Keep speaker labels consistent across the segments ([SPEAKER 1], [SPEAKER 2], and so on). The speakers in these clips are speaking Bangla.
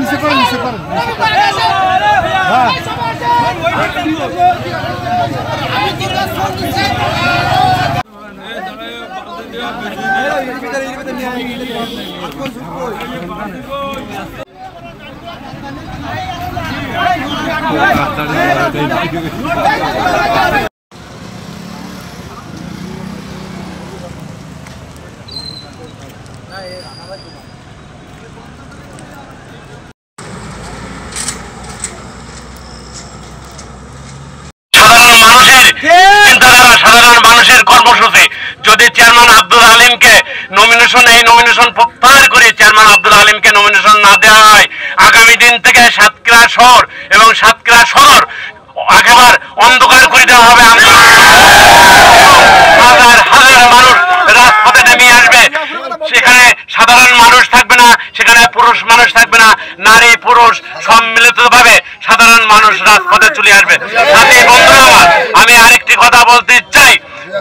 [SPEAKER 1] নিচে করেন হ্যাঁ
[SPEAKER 2] সাধারণ মানুষের কর্মসূচি যদি চেয়ারম্যান আব্দুল হালিমকে নমিনেশন প্রত্যাহার করে চেয়ারম্যান আব্দুল হালিমকে নমিনেশন না দেওয়া হয়, আগামী দিন থেকে সাতক্ষীরা শহর এবং সাতক্ষীরা সদর একেবারে অন্ধকার করে দেওয়া হবে। হাজার হাজার মানুষ রাজপথে নেমে আসবে, সেখানে সাধারণ মানুষ থাকবে না, সেখানে পুরুষ মানুষ থাকবে না, নারী পুরুষ সম্মিলিত ভাবে সাধারণ মানুষ রাজপথে চলে আসবে। সাথী বন্ধুরা আমার, আমি আরেকটি কথা বলতে চাই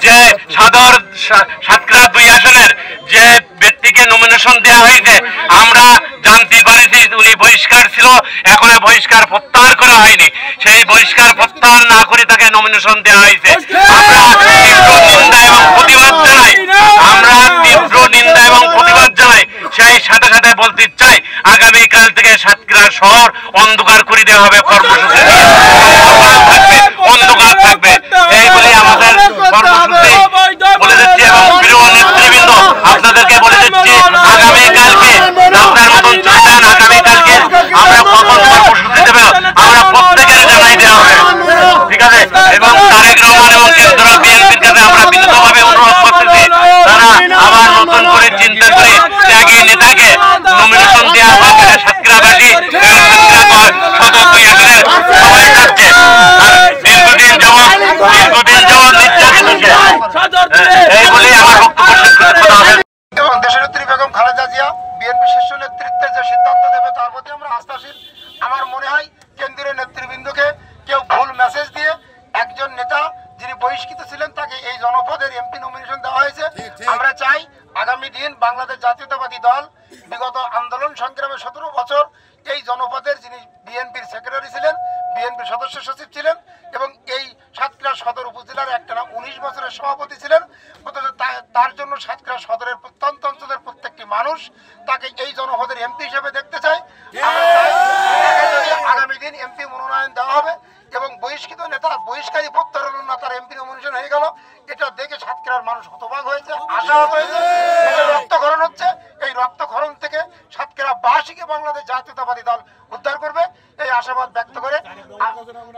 [SPEAKER 2] যে সাতক্ষীরা 2 আসনের যে ব্যক্তিকে নমিনেশন দেওয়া হয়েছে, আমরা জানতে পারিছি উনি বহিষ্কার ছিল, এখনো বহিষ্কার প্রত্যাহার করা হয়নি। সেই বহিষ্কার প্রত্যাহার না করে তাকে নমিনেশন দেওয়া হয়েছে। আমরা তীব্র নিন্দা এবং প্রতিবাদ জানাই। সেই সাথে সাথে বলতে চাই, আগামীকাল থেকে সাতক্ষীরা শহর অন্ধকার করে দেওয়া হবে, কর্মসূচি থাকবে, অন্ধকার থাকবে, এই বলে আমাদের কর্মসূচি বলে দিচ্ছি। এবং প্রিয় নেতৃবৃন্দ, আপনাদেরকে বলে দিচ্ছি, আগামীকালকে আপনার মতন চলবেন, আগামীকালকে আমরা কখন কর্মসূচি দেবে আমরা প্রত্যেকের জানাই দেওয়া হবে, ঠিক আছে? এবং তারেক রহমান এবং কেন্দ্রীয় বিএনপির কাছে আমরা বিনীতভাবে অনুরোধ করতেছি, তারা আবার নতুন করে চিন্তা করে ত্যাগী নেতাকে নমিনেশন দেওয়া হবে। সাতক্ষীরাবাসী সদর 2 আসনের সবাই চাচ্ছে, দীর্ঘদিন যাবৎ নির্যাতিত, এই বলে আমার বক্তব্য শেষ করতে হবে।
[SPEAKER 3] এবং দেশনেত্রী বেগম খালেদা জিয়া বিএনপি শীর্ষ নেতৃত্বের যে সিদ্ধান্ত দেবে তার প্রতি আমরা আস্থাশীল। আমার মনে হয় কেন্দ্রীয় নেতৃবৃন্দকে কেউ ভুল মেসেজ দিয়ে একজন নেতা যিনি বহিষ্কৃত ছিলেন তাকে এই জনপদের এমপি নমিনেশন দেওয়া হয়েছে। আমরা চাই আগামী দিন বাংলাদেশ জাতীয়তাবাদী দল বিগত আন্দোলন সংগ্রামে 17 বছর এই জনপদের যিনি বিএনপির সেক্রেটারি ছিলেন, বিএনপির সদস্য সচিব ছিলেন এবং এই সাতক্ষীরা সদর উপজেলার একটানা 19 বছরের সভাপতি ছিলেন। অথচ তার জন্য সাতক্ষীরা সদরের প্রত্যন্ত অঞ্চলের প্রত্যেকটি মানুষ তাকে এই জনপদের এমপি হিসেবে দেখতে চায়। আগামী দিন এমপি মনোনয়ন দেওয়া হবে এবং বহিষ্কৃত নেতা বহিষ্কারী প্রত্যাহার না, তার এমপি নমিনেশন হয়ে গেল, এটা দেখে সাতক্ষীরার মানুষ হতবাক হয়েছে, আশাহত হয়েছে। রক্তক্ষরণ হচ্ছে, এই রক্তক্ষরণ থেকে সাতক্ষীরাবাসীকে বাংলাদেশ জাতীয়তাবাদী দল উদ্ধার করবে, এই আশাবাদ ব্যক্ত করে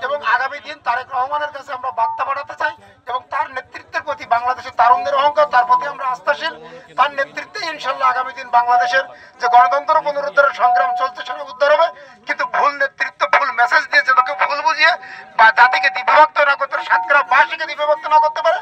[SPEAKER 3] এবং আগামী দিন তারেক রহমানের কাছে আমরা বার্তা পাঠাতে চাই এবং তার নেতৃত্বের প্রতি বাংলাদেশের তারুণ্যের অহংকার, তার প্রতি আমরা আস্থাশীল। তার নেতৃত্বে ইনশাল্লাহ আগামী দিন বাংলাদেশের যে গণতন্ত্র পুনরুদ্ধারের সংগ্রাম চলছে সেটা উদ্ধার হবে। কিন্তু ভুল নেতৃত্ব, ভুল মেসেজ দিয়ে যেটাকে ভুল বুঝিয়ে বা জাতিকে বিভক্ত না করতে, সাতক্ষীরাবাসীকে বিভক্ত না করতে পারে,